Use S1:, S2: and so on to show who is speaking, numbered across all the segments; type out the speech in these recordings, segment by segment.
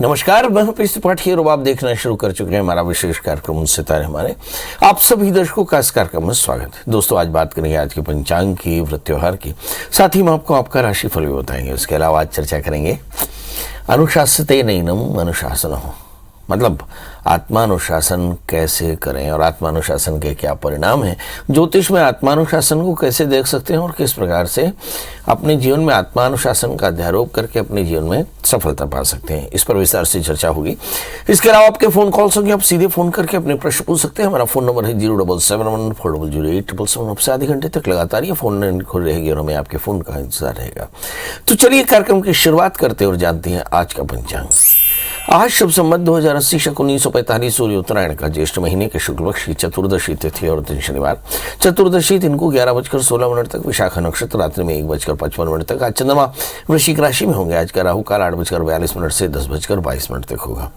S1: नमस्कार, मैं हूं पीएस त्रिपाठी और आप देखना शुरू कर चुके हैं हमारा विशेष कार्यक्रम सितारे हमारे। आप सभी दर्शकों का इस कार्यक्रम में स्वागत है। दोस्तों, आज बात करेंगे आज के पंचांग की, व्रत त्योहार की, साथ ही हम आपको आपका राशिफल भी बताएंगे। उसके अलावा आज चर्चा करेंगे अनुशासिते नैनम अनुशासनः, मतलब आत्मानुशासन कैसे करें और आत्मानुशासन के क्या परिणाम हैं। ज्योतिष में आत्मानुशासन को कैसे देख सकते हैं और किस प्रकार से अपने जीवन में आत्मानुशासन का अध्यारोप करके अपने जीवन में सफलता पा सकते हैं, इस पर विस्तार से चर्चा होगी। इसके अलावा आपके फोन कॉल्स होंगे, आप सीधे फोन करके अपने प्रश्न पूछ सकते हैं। हमारा फोन नंबर है 07714008877। आपसे आधे घंटे तक लगातार ये फोन लाइन खुल रहेगी और हमें आपके फोन का इंतजार रहेगा। तो चलिए कार्यक्रम की शुरुआत करते और जानते हैं आज का पंचांग। आज शुभ संवत 2080 शक 1945 सूर्य उत्तरायण का ज्येष्ठ महीने के शुक्ल पक्ष की चतुर्दशी तिथि और दिन शनिवार। चतुर्दशी दिन को 11:16 तक, विशाखा नक्षत्र रात्रि में 1:55 तक। आज चंद्रमा वृश्चिक राशि में होंगे। आज का राहु काल 8:42 से 10:22 तक होगा।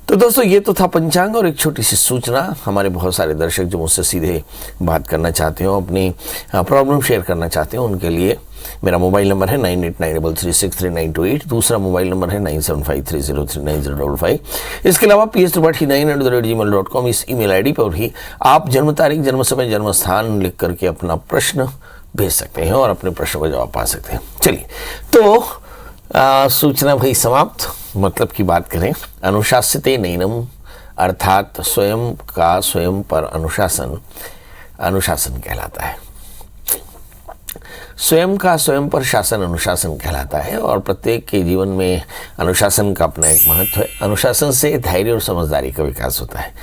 S1: तो दोस्तों, ये तो था पंचांग और एक छोटी सी सूचना। हमारे बहुत सारे दर्शक जो मुझसे सीधे बात करना चाहते हो, अपनी प्रॉब्लम शेयर करना चाहते हो, उनके लिए मेरा मोबाइल नंबर है 9893363928। दूसरा मोबाइल नंबर है 9753039055। इसके अलावा pstripathi9@gmail.com इस ईमेल आईडी पर भी आप जन्म तारीख, जन्म समय, जन्म स्थान लिख करके अपना प्रश्न भेज सकते हैं और अपने प्रश्न का जवाब पा सकते हैं। चलिए, तो सूचना भाई समाप्त। मतलब की बात करें, अनुशासिते नैनम अर्थात स्वयं का स्वयं पर अनुशासन, अनुशासन कहलाता है। स्वयं का स्वयं पर शासन अनुशासन कहलाता है और प्रत्येक के जीवन में अनुशासन का अपना एक महत्व है। अनुशासन से धैर्य और समझदारी का विकास होता है।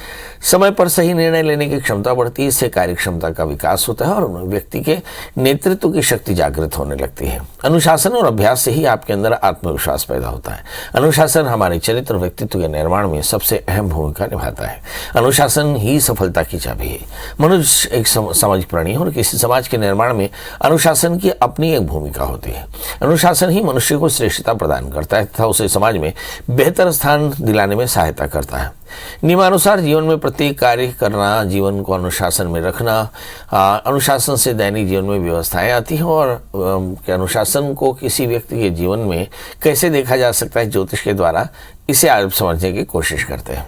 S1: समय पर सही निर्णय लेने की क्षमता बढ़ती है। इससे कार्य क्षमता का विकास होता है और व्यक्ति के नेतृत्व की शक्ति जागृत होने लगती है। अनुशासन और अभ्यास से ही आपके अंदर आत्मविश्वास पैदा होता है। अनुशासन हमारे चरित्र और व्यक्तित्व के निर्माण में सबसे अहम भूमिका निभाता है। अनुशासन ही सफलता की चाबी है। मनुष्य एक सामाजिक प्राणी है और किसी समाज के निर्माण में अनुशासन की अपनी एक भूमिका होती है। अनुशासन ही मनुष्य को श्रेष्ठता प्रदान करता है तथा उसे समाज में बेहतर स्थान दिलाने में सहायता करता है। नियमानुसार जीवन में प्रत्येक कार्य करना, जीवन को अनुशासन में रखना, अनुशासन से दैनिक जीवन में व्यवस्थाएं आती हैं। और अनुशासन को किसी व्यक्ति के जीवन में कैसे देखा जा सकता है ज्योतिष के द्वारा, इसे आप समझने की कोशिश करते हैं।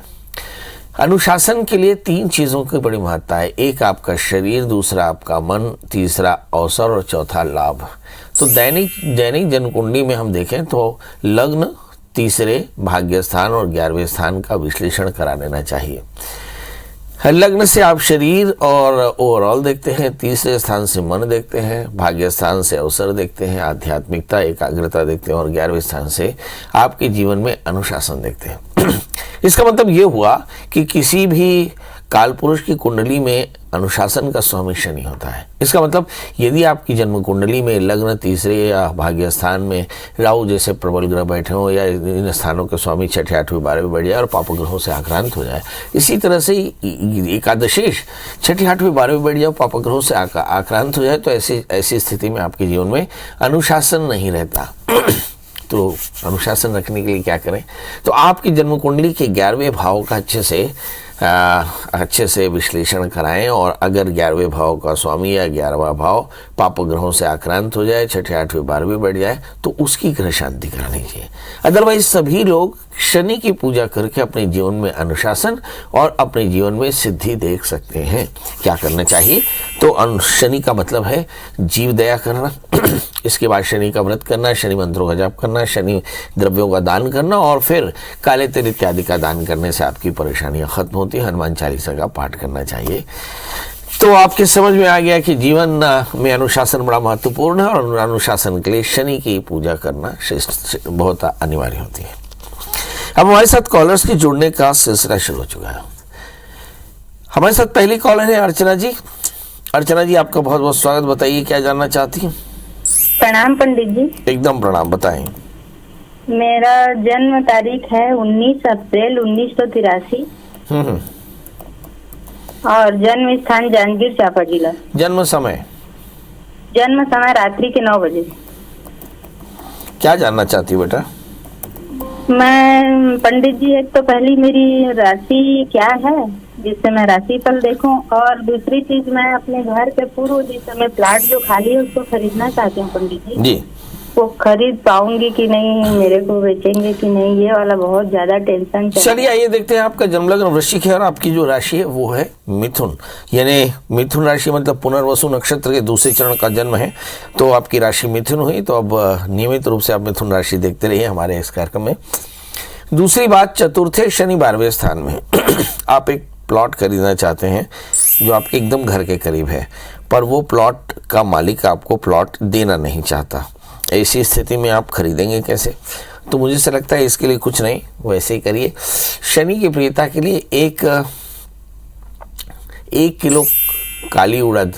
S1: अनुशासन के लिए 3 चीज़ों की बड़ी महत्ता है। एक आपका शरीर, दूसरा आपका मन, तीसरा अवसर और चौथा लाभ। तो दैनिक जनकुंडली में हम देखें तो लग्न, तीसरे भाग्य स्थान और 11वें स्थान का विश्लेषण करा लेना चाहिए। लग्न से आप शरीर और ओवरऑल देखते हैं, तीसरे स्थान से मन देखते हैं, भाग्य स्थान से अवसर देखते हैं, आध्यात्मिकता, एकाग्रता देखते हैं और 11वें स्थान से आपके जीवन में अनुशासन देखते हैं। इसका मतलब ये हुआ कि किसी भी काल पुरुष की कुंडली में अनुशासन का स्वामी शनि होता है। इसका मतलब यदि आपकी जन्म कुंडली में लग्न, तीसरे या भाग्य स्थान में राहु जैसे प्रबल ग्रह बैठे हो या इन स्थानों के स्वामी 6ठे, 8वें, 12वें बैठ जाए और पाप ग्रहों से आक्रांत हो जाए, इसी तरह से एकादशेष 6ठे, 8वें, 12वें बैठ जाए, पाप ग्रहों से आक्रांत हो जाए, तो ऐसी स्थिति में आपके जीवन में अनुशासन नहीं रहता। तो अनुशासन रखने के लिए क्या करें? तो आपकी जन्म कुंडली के 11वें भाव का अच्छे से विश्लेषण कराएं और अगर 11वें भाव का स्वामी या 11वां भाव पाप ग्रहों से आक्रांत हो जाए, 6ठे, 8वें, 12वें बैठ जाए, तो उसकी ग्रह शांति करानी चाहिए। अदरवाइज सभी लोग शनि की पूजा करके अपने जीवन में अनुशासन और अपने जीवन में सिद्धि देख सकते हैं। क्या करना चाहिए? तो शनि का मतलब है जीव दया करना, इसके बाद शनि का व्रत करना, शनि मंत्रों का जाप करना, शनि द्रव्यों का दान करना और फिर काले तिल इत्यादि का दान करने से आपकी परेशानियां खत्म होती है। हनुमान चालीसा का पाठ करना चाहिए। तो आपके समझ में आ गया कि जीवन में अनुशासन बड़ा महत्वपूर्ण है और अनुशासन के लिए शनि की पूजा करना बहुत अनिवार्य होती है। अब हमारे साथ कॉलर्स के जुड़ने का सिलसिला शुरू हो चुका है। हमारे साथ पहली कॉलर है अर्चना जी। अर्चना जी, आपका बहुत बहुत स्वागत। बताइए क्या जानना चाहती हैं?
S2: प्रणाम पंडित जी।
S1: एकदम प्रणाम, बताएं।
S2: मेरा जन्म तारीख है 19 अप्रैल 1983 और जन्म स्थान जांजगीर चांपा जिला।
S1: जन्म समय?
S2: जन्म समय रात्रि के 9 बजे।
S1: क्या जानना चाहती हो बेटा?
S2: मैं पंडित जी, एक तो पहली मेरी राशि क्या है जिससे मैं राशिफल देखूं, और दूसरी चीज मैं अपने घर के पूर्व जिस समय प्लाट जो खाली है उसको खरीदना चाहती हूँ पंडित जी। वो खरीद पाऊंगी कि नहीं, मेरे को बेचेंगे कि नहीं, ये वाला बहुत ज्यादा टेंशन चल।
S1: चलिए आइए देखते हैं। आपका जन्मलग्न वृश्चिक है और आपकी जो राशि है वो है मिथुन, यानी मिथुन राशि मतलब पुनर्वसु नक्षत्र के दूसरे चरण का जन्म है। तो आपकी राशि मिथुन हुई, तो अब नियमित रूप से आप मिथुन राशि देखते रहिए हमारे इस कार्यक्रम में। दूसरी बात, चतुर्थे शनि 12वें स्थान में आप एक प्लॉट खरीदना चाहते हैं जो आपके एकदम घर के करीब है, पर वो प्लॉट का मालिक आपको प्लॉट देना नहीं चाहता। ऐसी स्थिति में आप खरीदेंगे कैसे? तो मुझे ऐसा लगता है इसके लिए कुछ नहीं, वैसे ही करिए। शनि की प्रियता के लिए एक किलो काली उड़द,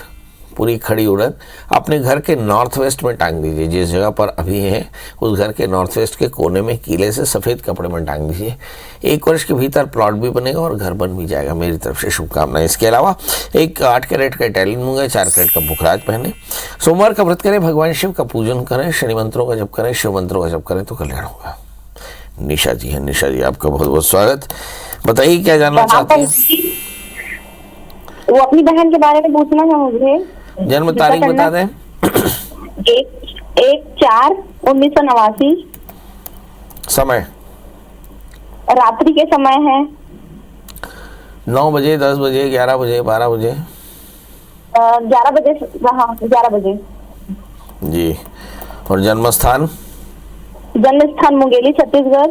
S1: पूरी खड़ी उड़द अपने घर के नॉर्थ वेस्ट में टांग दीजिए। जिस जगह पर अभी है उस घर के नॉर्थ वेस्ट के कोने में कीले से सफ़ेद कपड़े में टांग दीजिए। 1 वर्ष के भीतर प्लॉट भी बनेगा और घर बन भी जाएगा। मेरी तरफ से शुभकामनाएं। इसके अलावा एक 8 कैरेट का इटालियन मूंगा, 4 कैरेट का पुखराज पहने, सोमवार का व्रत करें, भगवान शिव का पूजन करें, शनि मंत्रों का जप करें, शिव मंत्रों का जप करें तो कल्याण होगा। निशा जी है, निशा जी आपका बहुत बहुत स्वागत। बताइए क्या जानना चाहते हैं?
S2: वो अपनी बहन के बारे में पूछना है मुझे।
S1: जन्म तारीख बता दें।
S2: 1/4/1989।
S1: समय
S2: रात्रि के समय है
S1: 9 बजे, 10 बजे, 11 बजे, 12 बजे।
S2: 11 बजे। हाँ 11 बजे
S1: जी। और जन्म स्थान?
S2: जन्म स्थान मुंगेली, छत्तीसगढ़।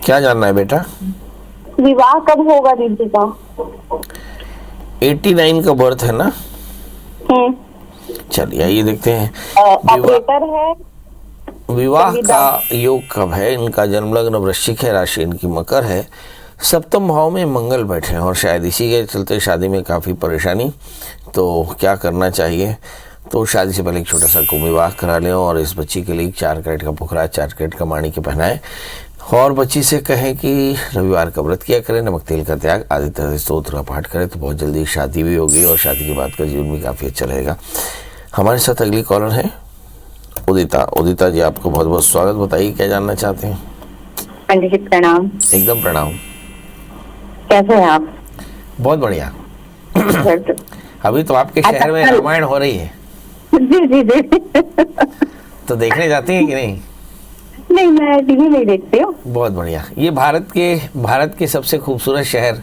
S1: क्या जानना है बेटा?
S2: विवाह कब होगा दीदी का?
S1: 89 का बर्थ है ना? चलिए आइए देखते हैं।
S2: ऑपरेटर है।
S1: विवाह का योग कब है? इनका जन्मलग्न वृश्चिक है, राशि इनकी मकर है, सप्तम भाव में मंगल बैठे हैं और शायद इसी के चलते शादी में काफ़ी परेशानी। तो क्या करना चाहिए? तो शादी से पहले एक छोटा सा कुंभ विवाह करा लें और इस बच्ची के लिए 4 कैरेट का पुखराज, 4 कैरेट का माणी के पहनाएं और बच्ची से कहें कि रविवार का व्रत किया करें, नमक तेल का त्याग, आदित्य स्तोत्र का पाठ करें तो बहुत जल्दी शादी भी होगी और शादी के बाद का जीवन भी काफ़ी अच्छा रहेगा। हमारे साथ अगली कॉलर है उदिता। उदिता जी आपको बहुत बहुत स्वागत। बताइए क्या जानना चाहते हैं?
S2: पंडित जी प्रणाम।
S1: एकदम प्रणाम।
S2: कैसे हैं आप?
S1: बहुत बढ़िया। अभी तो आपके शहर में रामायण हो रही है।
S2: जी जी जी।
S1: तो देखने जाती हैं कि नहीं?
S2: नहीं, मैं टीवी नहीं देखती हूँ।
S1: बहुत बढ़िया। ये भारत के सबसे खूबसूरत शहर,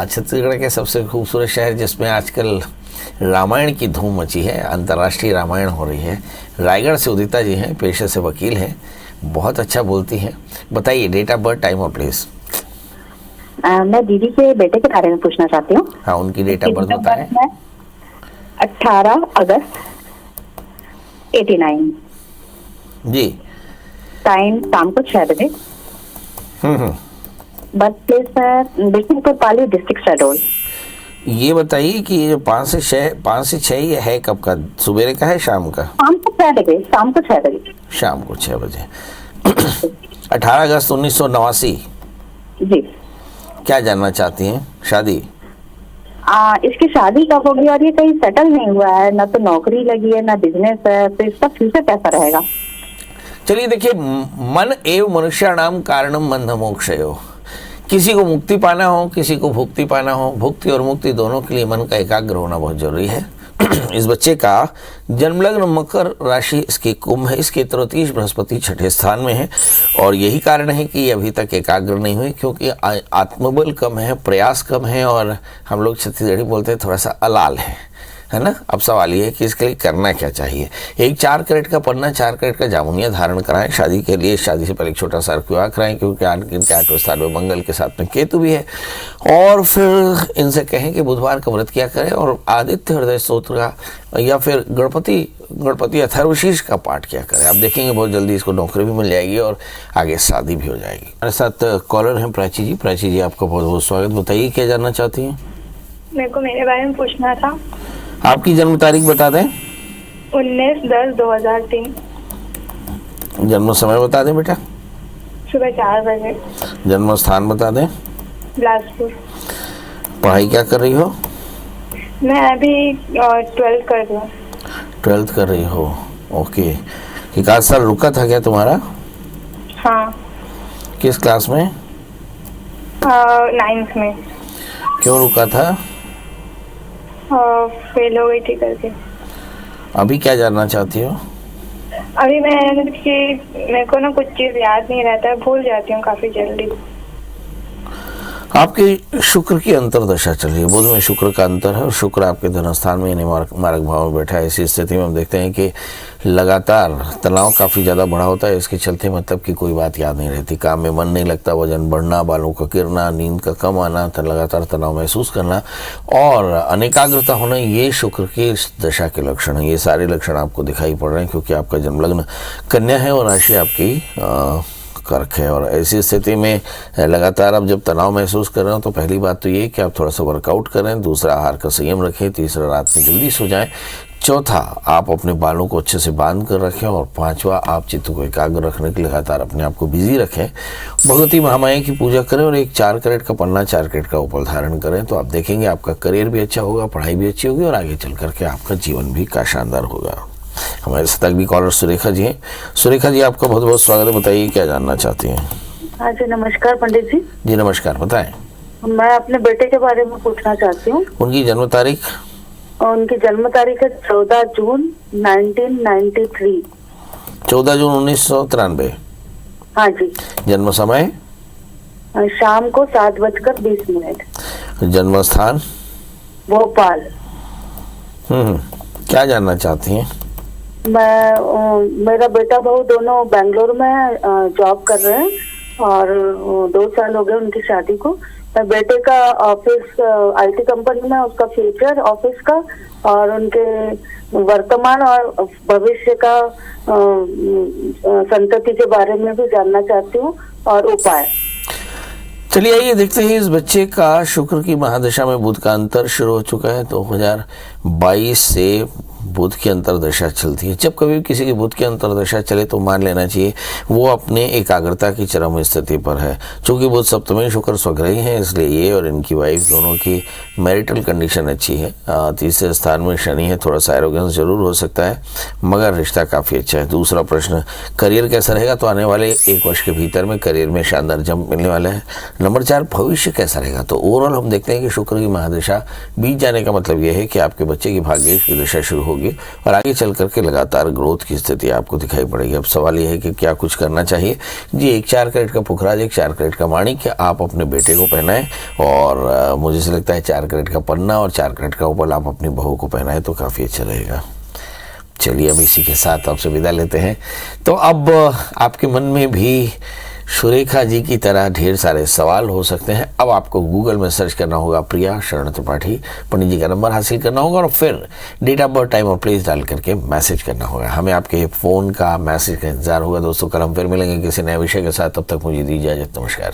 S1: छत्तीसगढ़ के सबसे खूबसूरत शहर जिसमें आजकल रामायण की धूम मची है, अंतर्राष्ट्रीय रामायण हो रही है। रायगढ़ से उदिता जी हैं, पेशे से वकील हैं, बहुत अच्छा बोलती हैं। बताइए डेट ऑफ बर्थ, टाइम और प्लेस।
S2: मैं दीदी के बेटे के बारे में पूछना चाहती हूँ।
S1: हाँ, उनकी डेट ऑफ बर्थ बताएं।
S2: 18 अगस्त 89
S1: जी।
S2: टाइम शाम को 6 बजे। बर्थ प्लेस है बिशनपुर पाली, डिस्ट्रिक्ट शहडोल।
S1: ये बताइए कि ये जो 5 से 6 ये है कब का? सुबेरे का है, शाम का?
S2: शाम को 6 बजे। शाम को 6 बजे।
S1: शाम को 6 बजे। 18 अगस्त 1989।
S2: जी।
S1: क्या जानना चाहती हैं? शादी?
S2: इसकी शादी कब होगी और ये कहीं सेटल नहीं हुआ है, ना तो नौकरी लगी है ना बिजनेस है, तो इसका फ्यूचर कैसा रहेगा?
S1: चलिए देखिए, मन एव मनुष्याणाम कारणम बंध मोक्षयो। किसी को मुक्ति पाना हो, किसी को भुक्ति पाना हो, भुक्ति और मुक्ति दोनों के लिए मन का एकाग्र होना बहुत जरूरी है। इस बच्चे का जन्मलग्न मकर राशि, इसकी कुंभ है, इसके तृतीय बृहस्पति 6ठे स्थान में है और यही कारण है कि ये अभी तक एकाग्र नहीं हुई, क्योंकि आत्मबल कम है, प्रयास कम है और हम लोग छत्तीसगढ़ी बोलते हैं थोड़ा सा अलाल है ना। अब सवाल ये है कि इसके लिए करना क्या चाहिए। एक 4 कैरेट का पन्ना, 4 कैरेट का जामुनिया धारण कराएं। शादी के लिए शादी से पहले एक छोटा सा विवाह कराएं, क्योंकि इनके 8वें स्थान में मंगल के साथ में केतु भी है। और फिर इनसे कहें कि बुधवार का व्रत किया करें और आदित्य हृदय स्तोत्र का या फिर गणपति अथर्वशीर्ष का पाठ किया करें। आप देखेंगे बहुत जल्दी इसको नौकरी भी मिल जाएगी और आगे शादी भी हो जाएगी। हमारे साथ कॉलर हैं प्राची जी। प्राची जी आपका बहुत बहुत स्वागत। बताइए क्या जानना चाहती हैं?
S3: मेरे को मेरे बारे में पूछना था।
S1: आपकी जन्म तारीख बता दें।
S3: 19/10/2003।
S1: जन्म समय बता दें बेटा।
S3: सुबह 4 बजे।
S1: जन्म स्थान बता दें।
S3: बिलासपुर।
S1: पढ़ाई क्या कर रही हो?
S3: मैं अभी 12th कर रही हूँ।
S1: 12th कर रही हो, ओके। एक आध साल रुका था क्या तुम्हारा?
S3: हाँ।
S1: किस क्लास में?
S3: 9th में।
S1: क्यों रुका था?
S3: फेल हो गई थी करके।
S1: अभी क्या जानना चाहती हो?
S3: अभी मेरे को ना कुछ चीज याद नहीं रहता है, भूल जाती हूँ काफी जल्दी।
S1: आपकी शुक्र की अंतर्दशा चल रही है, बुध में शुक्र का अंतर है और शुक्र आपके धनस्थान में यानी मारक भाव में बैठा है। ऐसी स्थिति में हम देखते हैं कि लगातार तनाव काफ़ी ज़्यादा बढ़ा होता है। इसके चलते मतलब कि कोई बात याद नहीं रहती, काम में मन नहीं लगता, वजन बढ़ना, बालों का गिरना, नींद का कम आना, लगातार तनाव महसूस करना और अनेकाग्रता होना, ये शुक्र की दशा के लक्षण हैं। ये सारे लक्षण आपको दिखाई पड़ रहे हैं क्योंकि आपका जन्म लग्न कन्या है और राशि आपकी कर्क है। और ऐसी स्थिति में लगातार आप जब तनाव महसूस कर रहे हो तो पहली बात तो ये कि आप थोड़ा सा वर्कआउट करें, दूसरा आहार का संयम रखें, तीसरा रात में जल्दी सो जाएं, चौथा आप अपने बालों को अच्छे से बांध कर रखें और पांचवा आप चित्त को एकाग्र रखने के लिए लगातार अपने आप को बिजी रखें। भगवती महामाया की पूजा करें और एक 4 कैरेट का पन्ना, 4 कैरेट का उपल धारण करें तो आप देखेंगे आपका करियर भी अच्छा होगा, पढ़ाई भी अच्छी होगी और आगे चल करके आपका जीवन भी का शानदार होगा। हमारे साथ भी कॉलर सुरेखा जी हैं। सुरेखा जी, आपका बहुत बहुत स्वागत है। बताइए क्या जानना चाहती हैं?
S2: हाँ जी, नमस्कार पंडित जी।
S1: जी नमस्कार, बताएं।
S2: मैं अपने बेटे के बारे में पूछना चाहती हूँ।
S1: उनकी जन्म तारीख?
S2: उनकी जन्म तारीख है 14 जून 1993।
S1: 14 जून 1993।
S2: हाँ जी।
S1: जन्म समय?
S2: शाम को 7:20।
S1: जन्म स्थान?
S2: भोपाल।
S1: क्या जानना चाहती हैं?
S2: मेरा बेटा बहू दोनों बेंगलोर में जॉब कर रहे हैं और 2 साल हो गए उनकी शादी को। मैं बेटे का ऑफिस आईटी कंपनी में, उसका फ्यूचर ऑफिस का और उनके वर्तमान और भविष्य का संतति के बारे में भी जानना चाहती हूँ और उपाय।
S1: चलिए आइए देखते हैं इस बच्चे का शुक्र की महादशा में बुध का अंतर शुरू हो चुका है। 2022 से बुध की अंतरदशा चलती है। जब कभी किसी की बुध की अंतरदशा चले तो मान लेना चाहिए वो अपने एकाग्रता की चरम स्थिति पर है। चूंकि बुध सप्तमी शुक्र स्वग्रही है इसलिए ये और इनकी वाइफ दोनों की मैरिटल कंडीशन अच्छी है। तीसरे स्थान में शनि है, थोड़ा सा एरोगेंस जरूर हो सकता है मगर रिश्ता काफ़ी अच्छा है। दूसरा प्रश्न, करियर कैसा रहेगा? तो आने वाले 1 वर्ष के भीतर में करियर में शानदार जंप मिलने वाला है। नंबर 4, भविष्य कैसा रहेगा? तो ओवरऑल हम देखते हैं कि शुक्र की महादशा बीत जाने का मतलब यह है कि आपके बच्चे की भाग्येश की दशा शुरू होगी और आगे चल करके लगातार ग्रोथ की स्थिति आपको दिखाई पड़ेगी। अब सवाल यह है कि क्या कुछ करना चाहिए। जी, एक 4 कैरेट का पुखराज, एक 4 कैरेट का माणिक्य आप अपने बेटे को पहनाएं और मुझे से लगता है 4 कैरेट का पन्ना और 4 कैरेट का उपल आप अपनी बहू को पहनाएं तो काफ़ी अच्छा रहेगा। चलिए अब इसी के साथ आपसे विदा लेते हैं। तो अब आपके मन में भी सुरेखा जी की तरह ढेर सारे सवाल हो सकते हैं। अब आपको गूगल में सर्च करना होगा प्रिया शरण त्रिपाठी, पंडित जी का नंबर हासिल करना होगा और फिर डेट ऑफ बर्थ, टाइम और प्लेस डाल करके मैसेज करना होगा। हमें आपके फ़ोन का मैसेज का इंतजार होगा। दोस्तों, कल हम फिर मिलेंगे किसी नए विषय के साथ। तब तक मुझे दीजिए इजाज़त। नमस्कार।